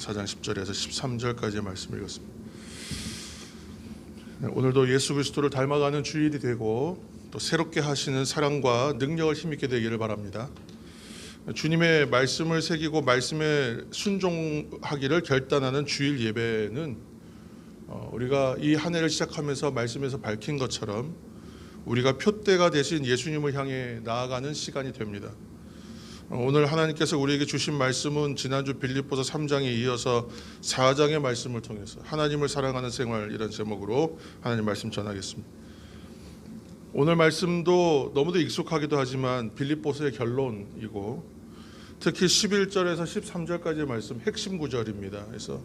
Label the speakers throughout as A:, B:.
A: 4장 10절에서 13절까지의 말씀을 읽었습니다. 오늘도 예수 그리스도를 닮아가는 주일이 되고 또 새롭게 하시는 사랑과 능력을 힘있게 되기를 바랍니다. 주님의 말씀을 새기고 말씀에 순종하기를 결단하는 주일 예배는 우리가 이 한 해를 시작하면서 말씀에서 밝힌 것처럼 우리가 표대가 되신 예수님을 향해 나아가는 시간이 됩니다. 오늘 하나님께서 우리에게 주신 말씀은 지난주 빌립보서 3장에 이어서 4장의 말씀을 통해서 하나님을 사랑하는 생활, 이런 제목으로 하나님 말씀 전하겠습니다. 오늘 말씀도 너무도 익숙하기도 하지만 빌립보서의 결론이고 특히 11절에서 13절까지의 말씀 핵심 구절입니다. 그래서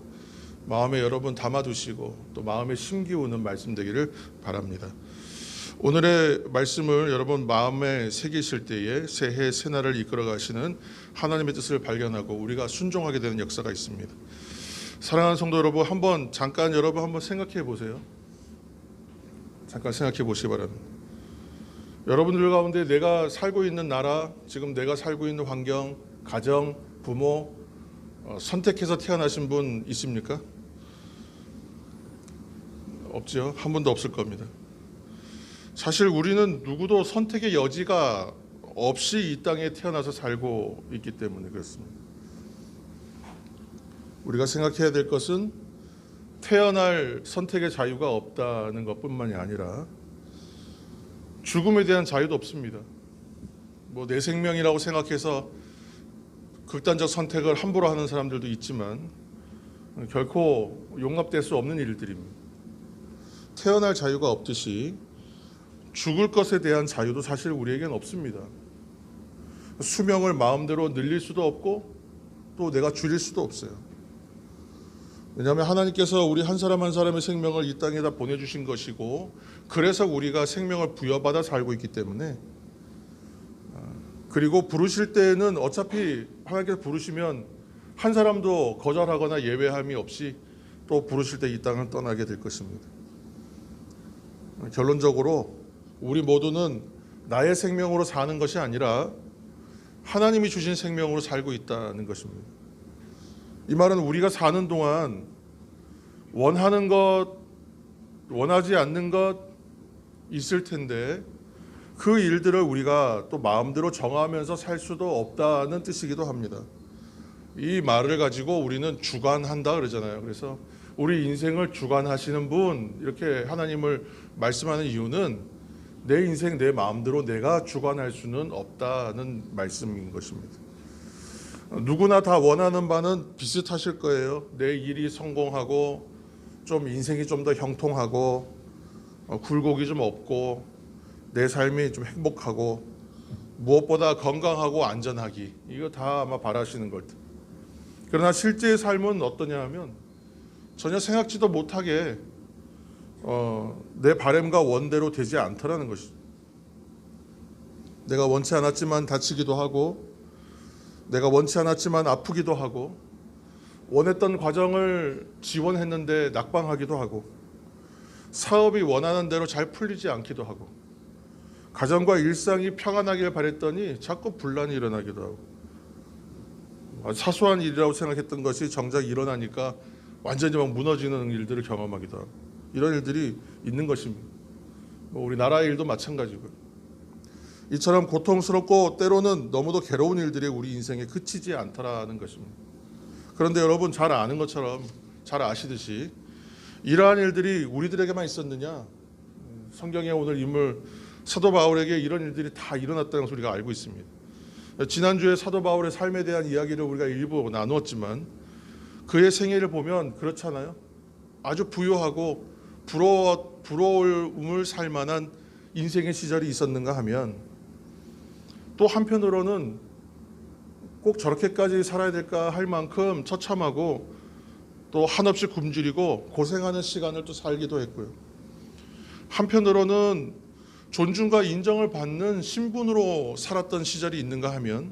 A: 마음에 여러분 담아두시고 또 마음에 심기우는 말씀 되기를 바랍니다. 오늘의 말씀을 여러분 마음에 새기실 때에 새해 새날을 이끌어 가시는 하나님의 뜻을 발견하고 우리가 순종하게 되는 역사가 있습니다. 사랑하는 성도 여러분, 잠깐 생각해 보세요. 잠깐 생각해 보시기 바랍니다. 여러분들 가운데 내가 살고 있는 나라, 지금 내가 살고 있는 환경, 가정, 부모 선택해서 태어나신 분 있습니까? 없죠. 한 분도 없을 겁니다. 사실 우리는 누구도 선택의 여지가 없이 이 땅에 태어나서 살고 있기 때문에 그렇습니다. 우리가 생각해야 될 것은 태어날 선택의 자유가 없다는 것뿐만이 아니라 죽음에 대한 자유도 없습니다. 내 생명이라고 생각해서 극단적 선택을 함부로 하는 사람들도 있지만 결코 용납될 수 없는 일들입니다. 태어날 자유가 없듯이 죽을 것에 대한 자유도 사실 우리에겐 없습니다. 수명을 마음대로 늘릴 수도 없고 또 내가 줄일 수도 없어요. 왜냐하면 하나님께서 우리 한 사람 한 사람의 생명을 이 땅에다 보내주신 것이고 그래서 우리가 생명을 부여받아 살고 있기 때문에, 그리고 부르실 때에는 어차피 하나님께서 부르시면 한 사람도 거절하거나 예외함이 없이 또 부르실 때 이 땅을 떠나게 될 것입니다. 결론적으로 우리 모두는 나의 생명으로 사는 것이 아니라 하나님이 주신 생명으로 살고 있다는 것입니다. 이 말은 우리가 사는 동안 원하는 것, 원하지 않는 것 있을 텐데 그 일들을 우리가 또 마음대로 정하면서 살 수도 없다는 뜻이기도 합니다. 이 말을 가지고 우리는 주관한다 그러잖아요. 그래서 우리 인생을 주관하시는 분, 이렇게 하나님을 말씀하는 이유는 내 인생 내 마음대로 내가 주관할 수는 없다는 말씀인 것입니다. 누구나 다 원하는 바는 비슷하실 거예요. 내 일이 성공하고 좀 인생이 좀 더 형통하고 굴곡이 좀 없고 내 삶이 좀 행복하고 무엇보다 건강하고 안전하기, 이거 다 아마 바라시는 걸 텐데. 그러나 실제의 삶은 어떠냐 하면 전혀 생각지도 못하게 내 바람과 원대로 되지 않더라는 것이죠. 내가 원치 않았지만 다치기도 하고 내가 원치 않았지만 아프기도 하고 원했던 과정을 지원했는데 낙방하기도 하고 사업이 원하는 대로 잘 풀리지 않기도 하고 가정과 일상이 평안하길 바랬더니 자꾸 분란이 일어나기도 하고 사소한 일이라고 생각했던 것이 정작 일어나니까 완전히 막 무너지는 일들을 경험하기도 하고 이런 일들이 있는 것입니다. 우리 나라의 일도 마찬가지고요. 이처럼 고통스럽고 때로는 너무도 괴로운 일들이 우리 인생에 그치지 않더라는 것입니다. 그런데 여러분 잘 아는 것처럼, 잘 아시듯이 이러한 일들이 우리들에게만 있었느냐? 성경의 오늘 인물 사도 바울에게 이런 일들이 다 일어났다는 것을 우리가 알고 있습니다. 지난주에 사도 바울의 삶에 대한 이야기를 우리가 일부 나누었지만 그의 생애를 보면 그렇잖아요. 아주 부유하고 부러움을 살 만한 인생의 시절이 있었는가 하면 또 한편으로는 꼭 저렇게까지 살아야 될까 할 만큼 처참하고 또 한없이 굶주리고 고생하는 시간을 또 살기도 했고요. 한편으로는 존중과 인정을 받는 신분으로 살았던 시절이 있는가 하면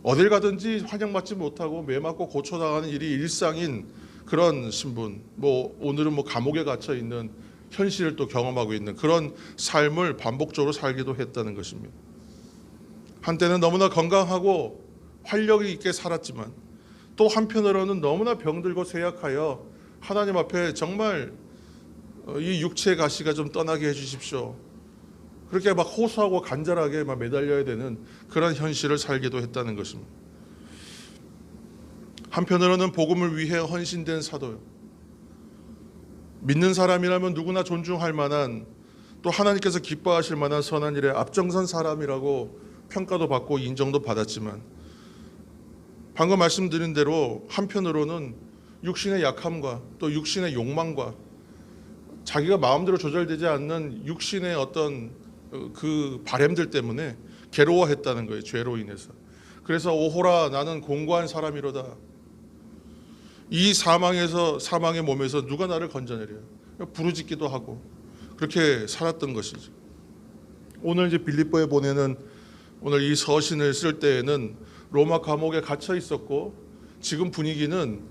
A: 어딜 가든지 환영받지 못하고 매맞고 고초당하는 일이 일상인 그런 신분, 오늘은 감옥에 갇혀 있는 현실을 또 경험하고 있는 그런 삶을 반복적으로 살기도 했다는 것입니다. 한때는 너무나 건강하고 활력이 있게 살았지만 또 한편으로는 너무나 병들고 쇠약하여 하나님 앞에 정말 이 육체의 가시가 좀 떠나게 해주십시오. 그렇게 막 호소하고 간절하게 막 매달려야 되는 그런 현실을 살기도 했다는 것입니다. 한편으로는 복음을 위해 헌신된 사도요. 믿는 사람이라면 누구나 존중할 만한, 또 하나님께서 기뻐하실 만한 선한 일에 앞장선 사람이라고 평가도 받고 인정도 받았지만, 방금 말씀드린 대로 한편으로는 육신의 약함과 또 육신의 욕망과 자기가 마음대로 조절되지 않는 육신의 어떤 그 바램들 때문에 괴로워했다는 거예요. 죄로 인해서. 그래서 오호라 나는 공고한 사람이로다. 이 사망의 몸에서 누가 나를 건져내려. 부르짖기도 하고 그렇게 살았던 것이죠. 오늘 이제 빌립보에 보내는 오늘 이 서신을 쓸 때에는 로마 감옥에 갇혀 있었고, 지금 분위기는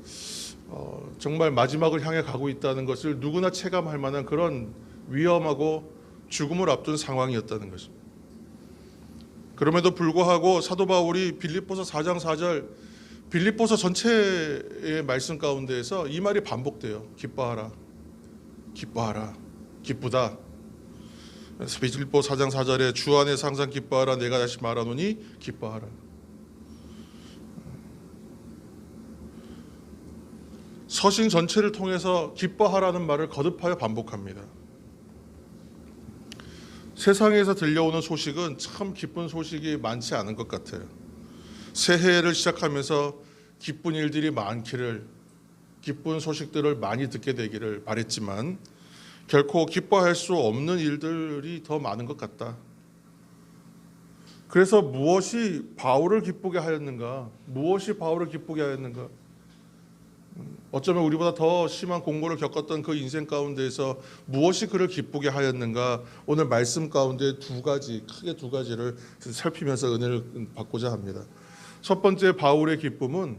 A: 정말 마지막을 향해 가고 있다는 것을 누구나 체감할 만한 그런 위험하고 죽음을 앞둔 상황이었다는 것입니다. 그럼에도 불구하고 사도 바울이 빌립보서 4장 4절, 빌립보서 전체의 말씀 가운데에서 이 말이 반복돼요. 기뻐하라, 기뻐하라, 기쁘다. 그래서 빌립보 4장 4절에 주 안에서 항상 기뻐하라, 내가 다시 말하노니 기뻐하라. 서신 전체를 통해서 기뻐하라는 말을 거듭하여 반복합니다. 세상에서 들려오는 소식은 참 기쁜 소식이 많지 않은 것 같아요. 새해를 시작하면서 기쁜 일들이 많기를, 기쁜 소식들을 많이 듣게 되기를 바랬지만 결코 기뻐할 수 없는 일들이 더 많은 것 같다. 그래서 무엇이 바울을 기쁘게 하였는가? 무엇이 바울을 기쁘게 하였는가? 어쩌면 우리보다 더 심한 공고를 겪었던 그 인생 가운데에서 무엇이 그를 기쁘게 하였는가? 오늘 말씀 가운데 크게 두 가지를 살피면서 은혜를 받고자 합니다. 첫 번째, 바울의 기쁨은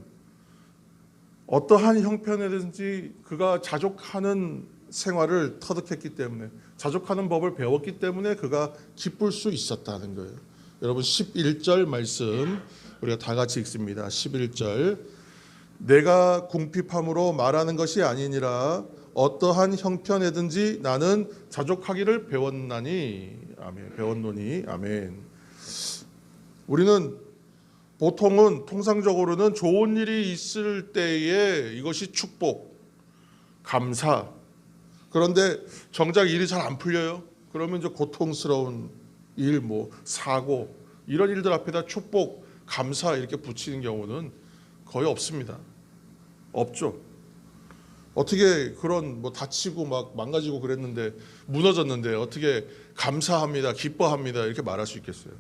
A: 어떠한 형편이든지 그가 자족하는 생활을 터득했기 때문에, 자족하는 법을 배웠기 때문에 그가 기쁠 수 있었다는 거예요. 여러분 11절 말씀 우리가 다 같이 읽습니다. 11절, 내가 궁핍함으로 말하는 것이 아니니라 어떠한 형편에든지 나는 자족하기를 배웠나니. 아멘. 배웠노니. 아멘. 우리는 보통은 통상적으로는 좋은 일이 있을 때에 이것이 축복, 감사. 그런데 정작 일이 잘 안 풀려요. 그러면 이제 고통스러운 일, 사고, 이런 일들 앞에다 축복, 감사 이렇게 붙이는 경우는 거의 없습니다. 없죠. 어떻게 그런 다치고 막 망가지고 그랬는데, 무너졌는데 어떻게 감사합니다, 기뻐합니다 이렇게 말할 수 있겠어요?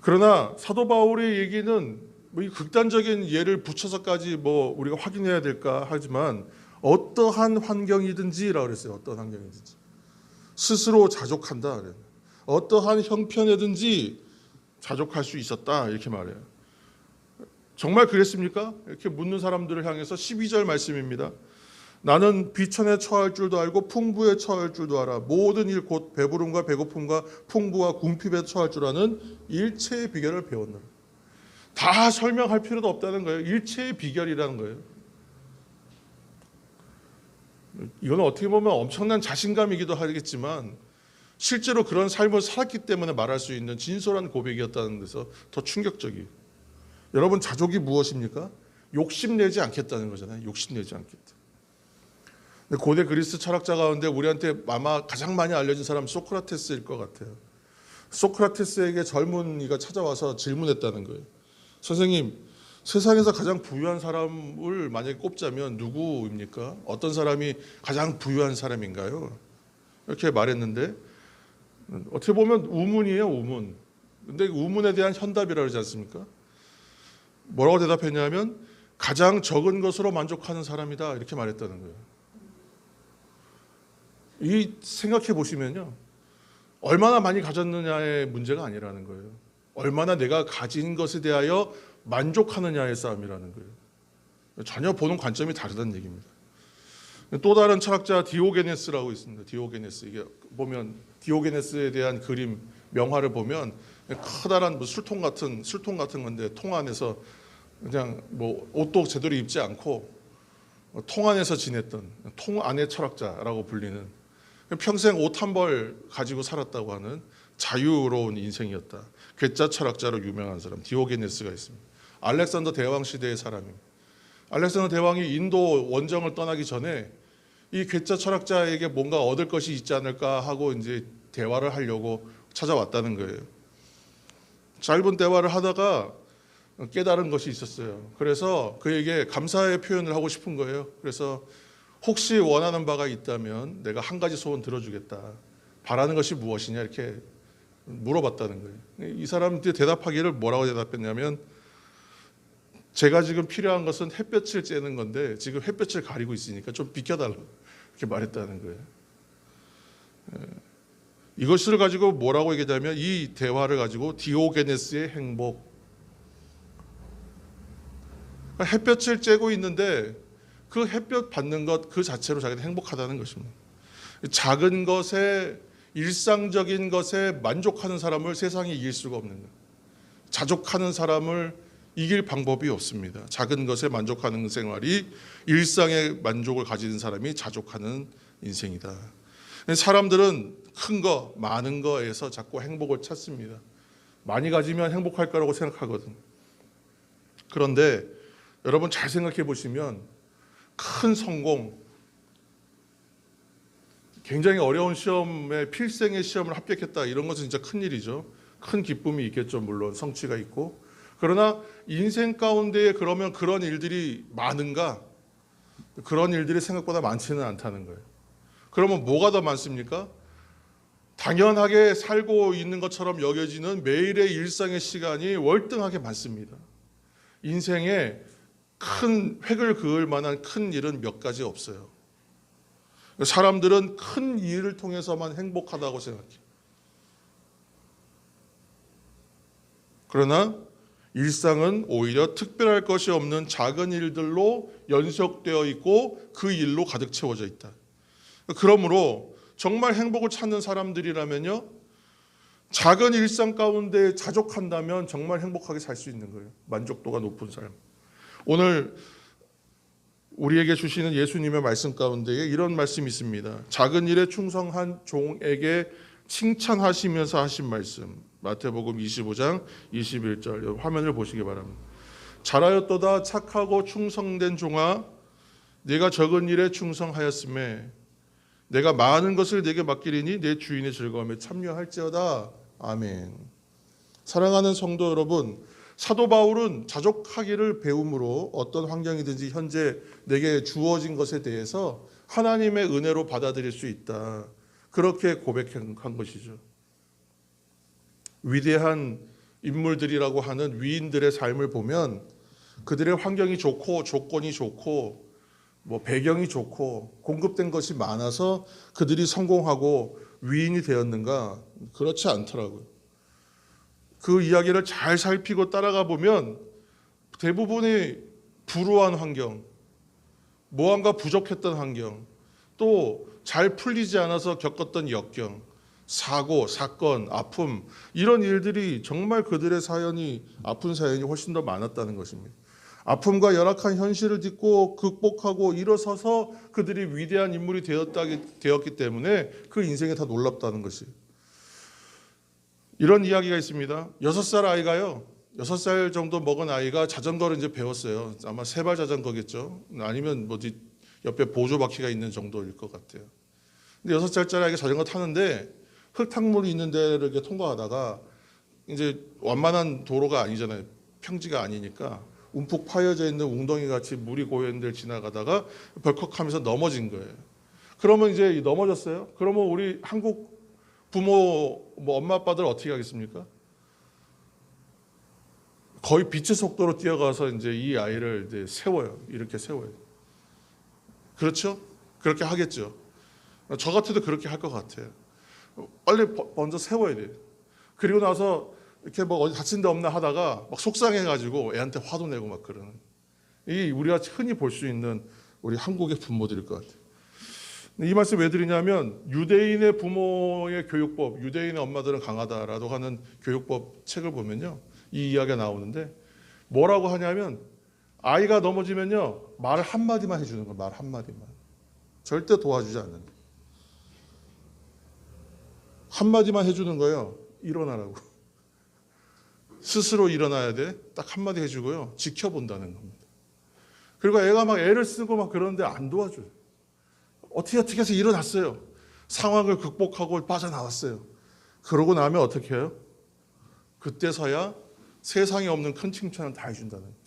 A: 그러나 사도 바울의 얘기는 이 극단적인 예를 붙여서까지 우리가 확인해야 될까 하지만 어떠한 환경이든지라고 그랬어요. 어떠한 환경이든지 스스로 자족한다. 어떠한 형편에든지 자족할 수 있었다 이렇게 말해요. 정말 그랬습니까? 이렇게 묻는 사람들을 향해서 12절 말씀입니다. 나는 비천에 처할 줄도 알고 풍부에 처할 줄도 알아. 모든 일 곧 배부름과 배고픔과 풍부와 궁핍에 처할 줄 아는 일체의 비결을 배웠노라. 다 설명할 필요도 없다는 거예요. 일체의 비결이라는 거예요. 이건 어떻게 보면 엄청난 자신감이기도 하겠지만 실제로 그런 삶을 살았기 때문에 말할 수 있는 진솔한 고백이었다는 데서 더 충격적이에요. 여러분, 자족이 무엇입니까? 욕심내지 않겠다는 거잖아요. 욕심내지 않겠다. 고대 그리스 철학자 가운데 우리한테 아마 가장 많이 알려진 사람 소크라테스일 것 같아요. 소크라테스에게 젊은이가 찾아와서 질문했다는 거예요. 선생님, 세상에서 가장 부유한 사람을 만약에 꼽자면 누구입니까? 어떤 사람이 가장 부유한 사람인가요? 이렇게 말했는데 어떻게 보면 우문이에요, 우문. 근데 우문에 대한 현답이라고 하지 않습니까? 뭐라고 대답했냐면 가장 적은 것으로 만족하는 사람이다 이렇게 말했다는 거예요. 이 생각해 보시면요, 얼마나 많이 가졌느냐의 문제가 아니라는 거예요. 얼마나 내가 가진 것에 대하여 만족하느냐의 싸움이라는 거예요. 전혀 보는 관점이 다르다는 얘기입니다. 또 다른 철학자 디오게네스라고 있습니다. 디오게네스, 이게 보면 디오게네스에 대한 그림 명화를 보면 커다란 술통 같은 건데 통 안에서 그냥 뭐 옷도 제대로 입지 않고 통 안에서 지냈던 통 안의 철학자라고 불리는, 평생 옷 한 벌 가지고 살았다고 하는 자유로운 인생이었다. 괴짜 철학자로 유명한 사람 디오게네스가 있습니다. 알렉산더 대왕 시대의 사람입니다. 알렉산더 대왕이 인도 원정을 떠나기 전에 이 괴짜 철학자에게 뭔가 얻을 것이 있지 않을까 하고 이제 대화를 하려고 찾아왔다는 거예요. 짧은 대화를 하다가 깨달은 것이 있었어요. 그래서 그에게 감사의 표현을 하고 싶은 거예요. 그래서 혹시 원하는 바가 있다면 내가 한 가지 소원 들어주겠다. 바라는 것이 무엇이냐 이렇게 물어봤다는 거예요. 이 사람들이 대답하기를 뭐라고 대답했냐면, 제가 지금 필요한 것은 햇볕을 쬐는 건데 지금 햇볕을 가리고 있으니까 좀 비켜달라고 이렇게 말했다는 거예요. 이것을 가지고 뭐라고 얘기하냐면, 이 대화를 가지고 디오게네스의 행복, 햇볕을 쬐고 있는데 그 햇볕 받는 것 그 자체로 자기는 행복하다는 것입니다. 작은 것에, 일상적인 것에 만족하는 사람을 세상이 이길 수가 없는 거예요. 자족하는 사람을 이길 방법이 없습니다. 작은 것에 만족하는 생활이, 일상의 만족을 가지는 사람이 자족하는 인생이다. 사람들은 큰 거, 많은 거에서 자꾸 행복을 찾습니다. 많이 가지면 행복할 거라고 생각하거든. 그런데 여러분 잘 생각해 보시면, 큰 성공, 굉장히 어려운 시험에 필생의 시험을 합격했다, 이런 것은 진짜 큰 일이죠. 큰 기쁨이 있겠죠. 물론 성취가 있고. 그러나 인생 가운데에 그러면 그런 일들이 많은가? 그런 일들이 생각보다 많지는 않다는 거예요. 그러면 뭐가 더 많습니까? 당연하게 살고 있는 것처럼 여겨지는 매일의 일상의 시간이 월등하게 많습니다. 인생에 큰 획을 그을 만한 큰 일은 몇 가지 없어요. 사람들은 큰 일을 통해서만 행복하다고 생각해요. 그러나 일상은 오히려 특별할 것이 없는 작은 일들로 연속되어 있고 그 일로 가득 채워져 있다. 그러므로 정말 행복을 찾는 사람들이라면요, 작은 일상 가운데 자족한다면 정말 행복하게 살 수 있는 거예요. 만족도가 높은 삶. 오늘 우리에게 주시는 예수님의 말씀 가운데에 이런 말씀이 있습니다. 작은 일에 충성한 종에게 칭찬하시면서 하신 말씀, 마태복음 25장 21절, 화면을 보시기 바랍니다. 잘하였도다 착하고 충성된 종아, 네가 적은 일에 충성하였음에 내가 많은 것을 네게 맡기리니 내 주인의 즐거움에 참여할지어다. 아멘. 사랑하는 성도 여러분, 사도 바울은 자족하기를 배움으로 어떤 환경이든지 현재 내게 주어진 것에 대해서 하나님의 은혜로 받아들일 수 있다, 그렇게 고백한 것이죠. 위대한 인물들이라고 하는 위인들의 삶을 보면 그들의 환경이 좋고 조건이 좋고 뭐 배경이 좋고 공급된 것이 많아서 그들이 성공하고 위인이 되었는가? 그렇지 않더라고요. 그 이야기를 잘 살피고 따라가 보면 대부분이 불우한 환경, 무언가 부족했던 환경, 또 잘 풀리지 않아서 겪었던 역경, 사고, 사건, 아픔, 이런 일들이 정말 그들의 사연이, 아픈 사연이 훨씬 더 많았다는 것입니다. 아픔과 열악한 현실을 딛고 극복하고 일어서서 그들이 위대한 인물이 되었기 때문에 그 인생이 다 놀랍다는 것이에요. 이런 이야기가 있습니다. 6살 아이가요, 6살 정도 먹은 아이가 자전거를 이제 배웠어요. 아마 세발 자전거겠죠. 아니면 뭐지 옆에 보조바퀴가 있는 정도일 것 같아요. 근데 6살짜리 아이가 자전거 타는데 흙탕물이 있는 데를 이렇게 통과하다가, 이제 완만한 도로가 아니잖아요. 평지가 아니니까 움푹 파여져 있는 웅덩이 같이 물이 고여 있는 데를 지나가다가 벌컥하면서 넘어진 거예요. 그러면 이제 넘어졌어요. 그러면 우리 한국 부모, 뭐 엄마 아빠들 어떻게 하겠습니까? 거의 빛의 속도로 뛰어가서 이제 이 아이를 이제 세워요. 이렇게 세워요. 그렇죠? 그렇게 하겠죠. 저 같아도 그렇게 할 것 같아요. 빨리 먼저 세워야 돼요. 그리고 나서 이렇게 뭐 어디 다친 데 없나 하다가 막 속상해가지고 애한테 화도 내고 막 그러는, 이 우리가 흔히 볼 수 있는 우리 한국의 부모들일 것 같아요. 이 말씀 왜 드리냐면, 유대인의 부모의 교육법, 유대인의 엄마들은 강하다라고 하는 교육법 책을 보면요, 이 이야기가 나오는데, 뭐라고 하냐면 아이가 넘어지면요 말 한마디만 해주는 거예요. 말 한마디만. 절대 도와주지 않는 거예요. 한마디만 해주는 거예요. 일어나라고. 스스로 일어나야 돼. 딱 한마디 해주고요. 지켜본다는 겁니다. 그리고 애가 막 애를 쓰고 막 그러는데 안 도와줘요. 어떻게 해서 일어났어요. 상황을 극복하고 빠져나왔어요. 그러고 나면 어떻게 해요? 그때서야 세상에 없는 큰 칭찬을 다 해준다는 거예요.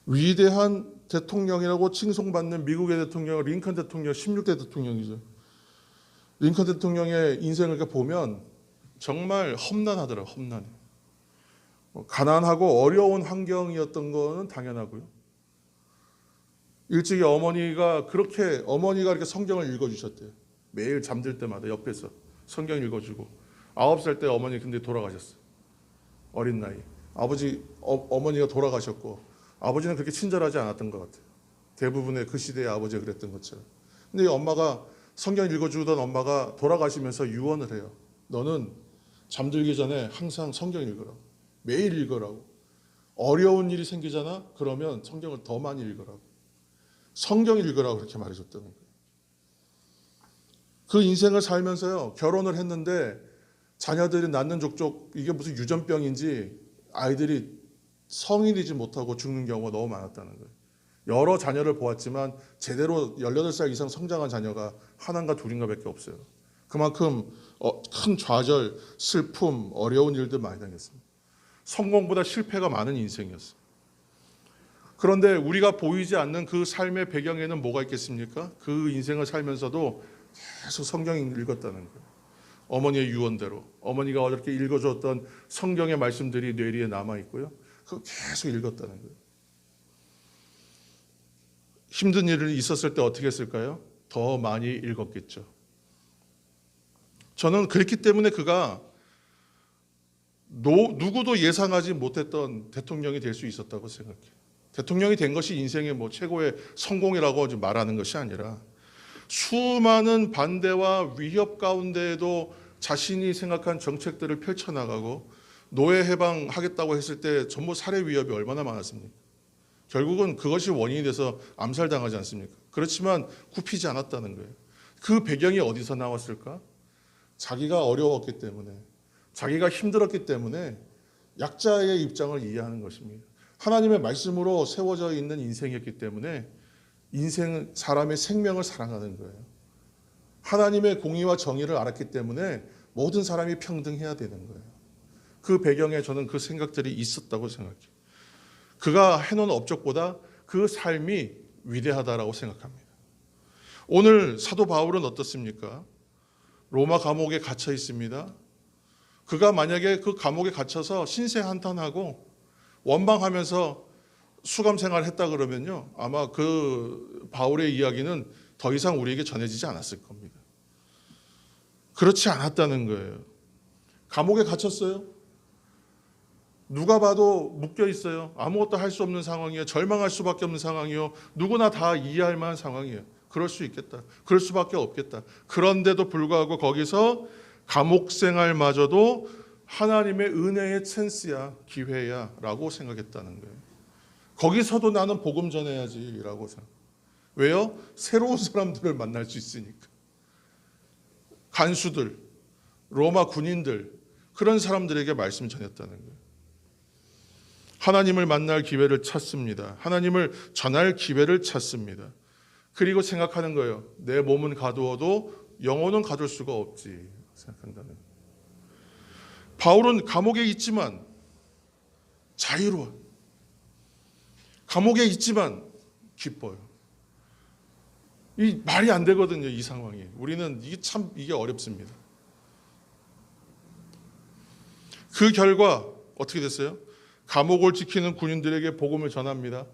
A: 위대한 대통령이라고 칭송받는 미국의 대통령 링컨 대통령 16대 대통령이죠. 링컨 대통령의 인생을 이렇게 보면 정말 험난하더라고요. 험난해. 가난하고 어려운 환경이었던 거는 당연하고요. 일찍이 어머니가 이렇게 성경을 읽어주셨대요. 매일 잠들 때마다 옆에서 성경 읽어주고 9살 때 어머니 근데 돌아가셨어요. 어린 나이. 어머니가 돌아가셨고 아버지는 그렇게 친절하지 않았던 것 같아요. 대부분의 그 시대의 아버지가 그랬던 것처럼. 근데 엄마가 성경 읽어주던 엄마가 돌아가시면서 유언을 해요. 너는 잠들기 전에 항상 성경 읽으라고. 매일 읽으라고. 어려운 일이 생기잖아? 그러면 성경을 더 많이 읽으라고. 성경 읽으라고 그렇게 말해줬다는 거예요. 그 인생을 살면서요. 결혼을 했는데 자녀들이 낳는 족족 이게 무슨 유전병인지 아이들이 성인이지 못하고 죽는 경우가 너무 많았다는 거예요. 여러 자녀를 보았지만 제대로 18살 이상 성장한 자녀가 하나인가 둘인가 밖에 없어요. 그만큼 큰 좌절, 슬픔, 어려운 일들 많이 당했습니다. 성공보다 실패가 많은 인생이었어요. 그런데 우리가 보이지 않는 그 삶의 배경에는 뭐가 있겠습니까? 그 인생을 살면서도 계속 성경을 읽었다는 거예요. 어머니의 유언대로 어머니가 어저께 읽어줬던 성경의 말씀들이 뇌리에 남아있고요. 그거 계속 읽었다는 거예요. 힘든 일이 있었을 때 어떻게 했을까요? 더 많이 읽었겠죠. 저는 그랬기 때문에 그가 누구도 예상하지 못했던 대통령이 될 수 있었다고 생각해요. 대통령이 된 것이 인생의 최고의 성공이라고 말하는 것이 아니라 수많은 반대와 위협 가운데에도 자신이 생각한 정책들을 펼쳐나가고 노예 해방하겠다고 했을 때 전부 살해 위협이 얼마나 많았습니까? 결국은 그것이 원인이 돼서 암살당하지 않습니까? 그렇지만 굽히지 않았다는 거예요. 그 배경이 어디서 나왔을까? 자기가 어려웠기 때문에, 자기가 힘들었기 때문에 약자의 입장을 이해하는 것입니다. 하나님의 말씀으로 세워져 있는 인생이었기 때문에 인생은 사람의 생명을 사랑하는 거예요. 하나님의 공의와 정의를 알았기 때문에 모든 사람이 평등해야 되는 거예요. 그 배경에 저는 그 생각들이 있었다고 생각해요. 그가 해놓은 업적보다 그 삶이 위대하다라고 생각합니다. 오늘 사도 바울은 어떻습니까? 로마 감옥에 갇혀 있습니다. 그가 만약에 그 감옥에 갇혀서 신세한탄하고 원방하면서 수감 생활을 했다 그러면요, 아마 그 바울의 이야기는 더 이상 우리에게 전해지지 않았을 겁니다. 그렇지 않았다는 거예요. 감옥에 갇혔어요. 누가 봐도 묶여 있어요. 아무것도 할 수 없는 상황이에요. 절망할 수밖에 없는 상황이요. 누구나 다 이해할 만한 상황이에요. 그럴 수 있겠다. 그럴 수밖에 없겠다. 그런데도 불구하고 거기서 감옥 생활마저도 하나님의 은혜의 찬스야, 기회야 라고 생각했다는 거예요. 거기서도 나는 복음 전해야지 라고 생각. 왜요? 새로운 사람들을 만날 수 있으니까. 간수들, 로마 군인들, 그런 사람들에게 말씀 전했다는 거예요. 하나님을 만날 기회를 찾습니다. 하나님을 전할 기회를 찾습니다. 그리고 생각하는 거예요. 내 몸은 가두어도 영혼은 가둘 수가 없지 생각한다는 거예요. 바울은 감옥에 있지만 자유로워. 감옥에 있지만 기뻐요. 이 말이 안 되거든요, 이 상황이. 우리는 이게 어렵습니다. 그 결과 어떻게 됐어요? 감옥을 지키는 군인들에게 복음을 전합니다.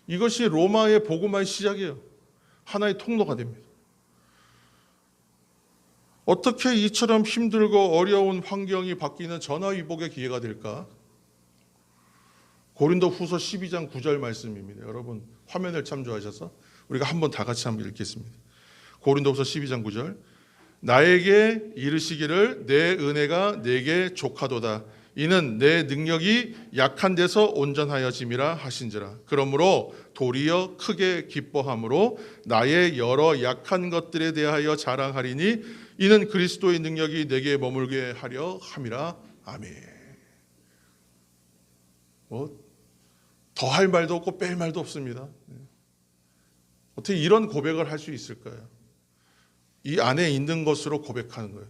A: 이것이 로마의 복음화의 시작이에요. 하나의 통로가 됩니다. 어떻게 이처럼 힘들고 어려운 환경이 바뀌는 전화위복의 기회가 될까? 고린도 후서 12장 9절 말씀입니다. 여러분 화면을 참조하셔서 우리가 한번 다 같이 한번 읽겠습니다. 고린도 후서 12장 9절. 나에게 이르시기를 내 은혜가 내게 족하도다. 이는 내 능력이 약한 데서 온전하여짐이라 하신지라. 그러므로 도리어 크게 기뻐함으로 나의 여러 약한 것들에 대하여 자랑하리니 이는 그리스도의 능력이 내게 머물게 하려 함이라. 아멘. 더 할 말도 없고 뺄 말도 없습니다. 어떻게 이런 고백을 할 수 있을까요? 이 안에 있는 것으로 고백하는 거예요.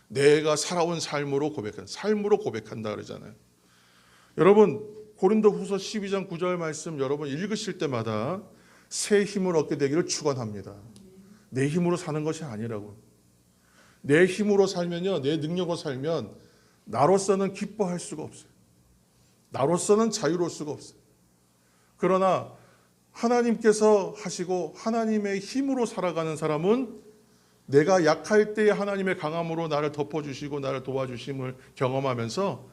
A: 내가 살아온 삶으로 고백한다 그러잖아요. 여러분, 고린도후서 12장 9절 말씀 여러분 읽으실 때마다 새 힘을 얻게 되기를 축원합니다. 내 힘으로 사는 것이 아니라고. 내 힘으로 살면요, 내 능력으로 살면 나로서는 기뻐할 수가 없어요. 나로서는 자유로울 수가 없어요. 그러나 하나님께서 하시고 하나님의 힘으로 살아가는 사람은 내가 약할 때에 하나님의 강함으로 나를 덮어주시고 나를 도와주심을 경험하면서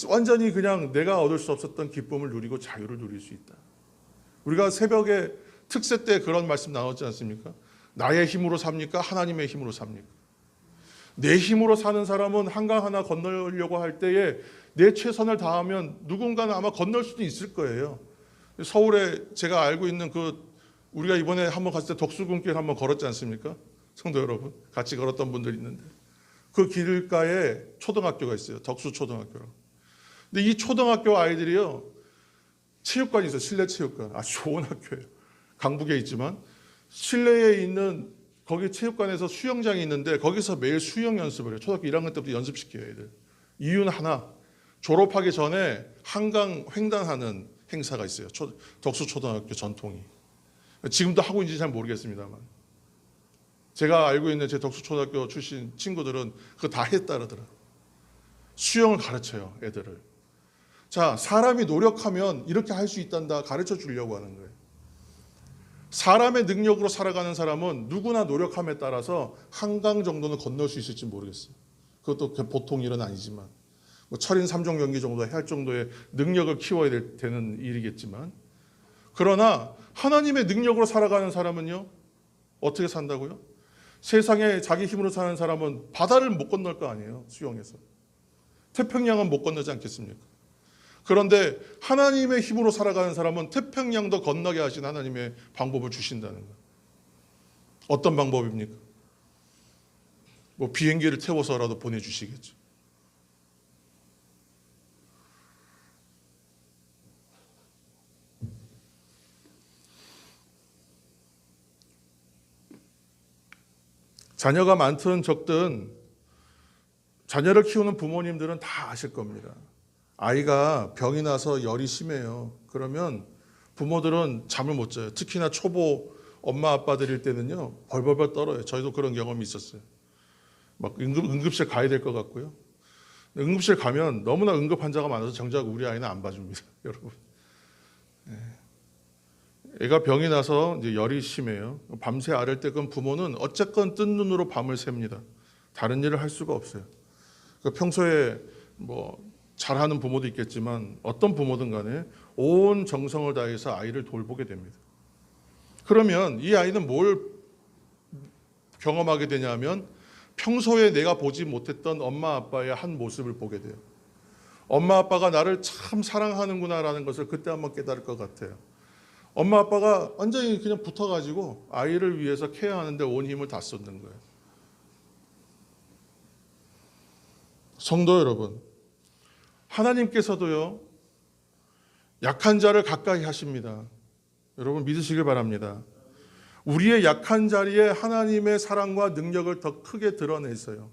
A: 완전히 그냥 내가 얻을 수 없었던 기쁨을 누리고 자유를 누릴 수 있다. 우리가 새벽에 특세 때 그런 말씀 나왔지 않습니까? 나의 힘으로 삽니까? 하나님의 힘으로 삽니까? 내 힘으로 사는 사람은 한강 하나 건너려고 할 때에 내 최선을 다하면 누군가는 아마 건널 수도 있을 거예요. 서울에 제가 알고 있는 우리가 이번에 한번 갔을 때 덕수궁길 한번 걸었지 않습니까? 성도 여러분, 같이 걸었던 분들이 있는데 그 길가에 초등학교가 있어요. 덕수초등학교라고. 근데 이 초등학교 아이들이요, 체육관이 있어요. 실내 체육관. 아주 좋은 학교예요. 강북에 있지만 실내에 있는 거기 체육관에서 수영장이 있는데 거기서 매일 수영 연습을 해요. 초등학교 1학년 때부터 연습시켜요, 애들. 이유는 하나, 졸업하기 전에 한강 횡단하는 행사가 있어요. 덕수초등학교 전통이. 지금도 하고 있는지 잘 모르겠습니다만 제가 알고 있는 제 덕수초등학교 출신 친구들은 그거 다 했다 그러더라고요. 수영을 가르쳐요, 애들을. 자, 사람이 노력하면 이렇게 할 수 있단다 가르쳐 주려고 하는 거예요. 사람의 능력으로 살아가는 사람은 누구나 노력함에 따라서 한강 정도는 건널 수 있을지 모르겠어요. 그것도 보통 일은 아니지만 철인 3종 경기 정도 해야 할 정도의 능력을 키워야 되는 일이겠지만, 그러나 하나님의 능력으로 살아가는 사람은요, 어떻게 산다고요? 세상에 자기 힘으로 사는 사람은 바다를 못 건널 거 아니에요. 수영해서 태평양은 못 건너지 않겠습니까? 그런데 하나님의 힘으로 살아가는 사람은 태평양도 건너게 하신 하나님의 방법을 주신다는 거예요. 어떤 방법입니까? 비행기를 태워서라도 보내주시겠죠. 자녀가 많든 적든 자녀를 키우는 부모님들은 다 아실 겁니다. 아이가 병이 나서 열이 심해요. 그러면 부모들은 잠을 못 자요. 특히나 초보 엄마 아빠들일 때는요, 벌벌벌 떨어요. 저희도 그런 경험이 있었어요. 막 응급실 가야 될 것 같고요. 응급실 가면 너무나 응급 환자가 많아서 정작 우리 아이는 안 봐줍니다. 여러분. 애가 병이 나서 이제 열이 심해요. 밤새 앓을 때 그럼 부모는 어쨌건 뜬 눈으로 밤을 셉니다. 다른 일을 할 수가 없어요. 평소에 잘하는 부모도 있겠지만 어떤 부모든 간에 온 정성을 다해서 아이를 돌보게 됩니다. 그러면 이 아이는 뭘 경험하게 되냐면 평소에 내가 보지 못했던 엄마 아빠의 한 모습을 보게 돼요. 엄마 아빠가 나를 참 사랑하는구나라는 것을 그때 한번 깨달을 것 같아요. 엄마 아빠가 완전히 그냥 붙어가지고 아이를 위해서 케어하는데 온 힘을 다 쏟는 거예요. 성도 여러분, 하나님께서도요, 약한 자를 가까이 하십니다. 여러분 믿으시길 바랍니다. 우리의 약한 자리에 하나님의 사랑과 능력을 더 크게 드러내세요.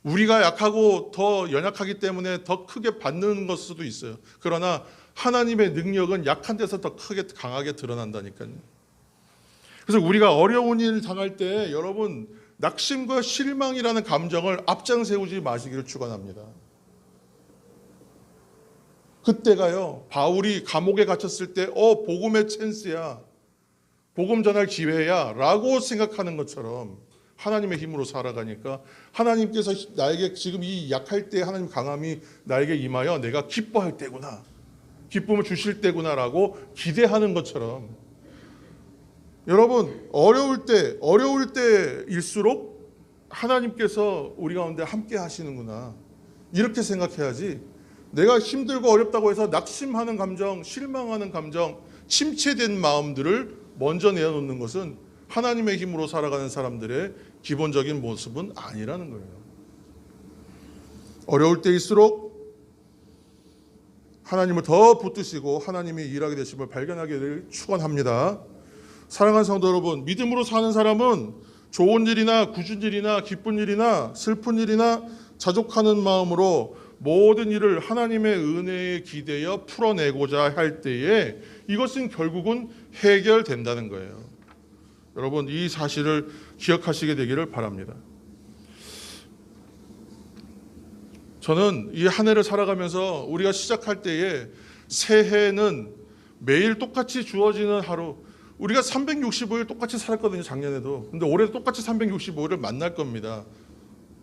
A: 우리가 약하고 더 연약하기 때문에 더 크게 받는 것 수도 있어요. 그러나 하나님의 능력은 약한 데서 더 크게 강하게 드러난다니까요. 그래서 우리가 어려운 일 당할 때 여러분 낙심과 실망이라는 감정을 앞장 세우지 마시기를 축원합니다. 그때가요, 바울이 감옥에 갇혔을 때 복음의 찬스야, 복음 전할 기회야 라고 생각하는 것처럼 하나님의 힘으로 살아가니까 하나님께서 나에게 지금 이 약할 때 하나님 강함이 나에게 임하여 내가 기뻐할 때구나, 기쁨을 주실 때구나라고 기대하는 것처럼, 여러분 어려울 때일수록 하나님께서 우리 가운데 함께 하시는구나, 이렇게 생각해야지 내가 힘들고 어렵다고 해서 낙심하는 감정, 실망하는 감정, 침체된 마음들을 먼저 내어놓는 것은 하나님의 힘으로 살아가는 사람들의 기본적인 모습은 아니라는 거예요. 어려울 때일수록 하나님을 더 붙드시고 하나님이 일하게 되심을 발견하기를 축원합니다. 사랑하는 성도 여러분, 믿음으로 사는 사람은 좋은 일이나 굳은 일이나 기쁜 일이나 슬픈 일이나 자족하는 마음으로 모든 일을 하나님의 은혜에 기대어 풀어내고자 할 때에 이것은 결국은 해결된다는 거예요. 여러분, 이 사실을 기억하시게 되기를 바랍니다. 저는 이 한 해를 살아가면서 우리가 시작할 때에 새해는 매일 똑같이 주어지는 하루, 우리가 365일 똑같이 살았거든요, 작년에도. 근데 올해도 똑같이 365일을 만날 겁니다.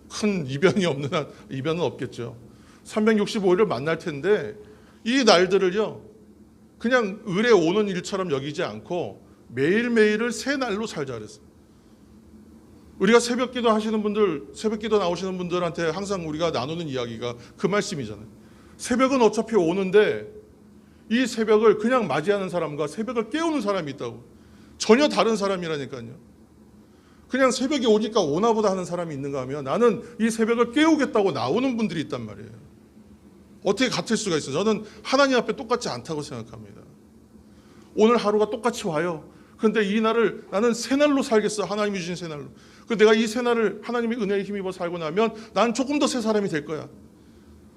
A: 큰 이변이 없는 한, 이변은 없겠죠. 365일을 만날 텐데 이 날들을요, 그냥 을에 오는 일처럼 여기지 않고 매일매일을 새 날로 살자 그랬어요. 우리가 새벽기도 하시는 분들, 새벽기도 나오시는 분들한테 항상 우리가 나누는 이야기가 그 말씀이잖아요. 새벽은 어차피 오는데 이 새벽을 그냥 맞이하는 사람과 새벽을 깨우는 사람이 있다고. 전혀 다른 사람이라니까요. 그냥 새벽이 오니까 오나보다 하는 사람이 있는가 하면 나는 이 새벽을 깨우겠다고 나오는 분들이 있단 말이에요. 어떻게 같을 수가 있어요? 저는 하나님 앞에 똑같지 않다고 생각합니다. 오늘 하루가 똑같이 와요. 그런데 이 날을 나는 새 날로 살겠어. 하나님이 주신 새 날로. 그래서 내가 이 새 날을 하나님의 은혜에 힘입어 살고 나면 난 조금 더 새 사람이 될 거야.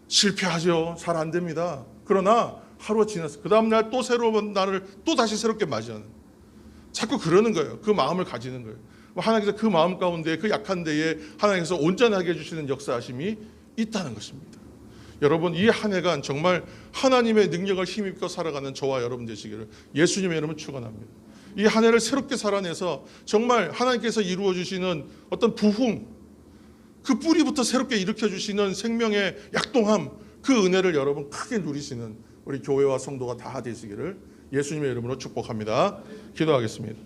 A: 실패하죠. 잘 안 됩니다. 그러나 하루가 지났어. 그 다음 날 또 새로운 날을 또 다시 새롭게 맞이하는. 자꾸 그러는 거예요. 그 마음을 가지는 거예요. 하나님께서 그 마음 가운데 그 약한 데에 하나님께서 온전하게 해주시는 역사하심이 있다는 것입니다. 여러분, 이 한 해간 정말 하나님의 능력을 힘입고 살아가는 저와 여러분 되시기를 예수님의 이름으로 축원합니다. 이 한 해를 새롭게 살아내서 정말 하나님께서 이루어 주시는 어떤 부흥, 그 뿌리부터 새롭게 일으켜 주시는 생명의 약동함, 그 은혜를 여러분 크게 누리시는 우리 교회와 성도가 다 되시기를 예수님의 이름으로 축복합니다. 기도하겠습니다.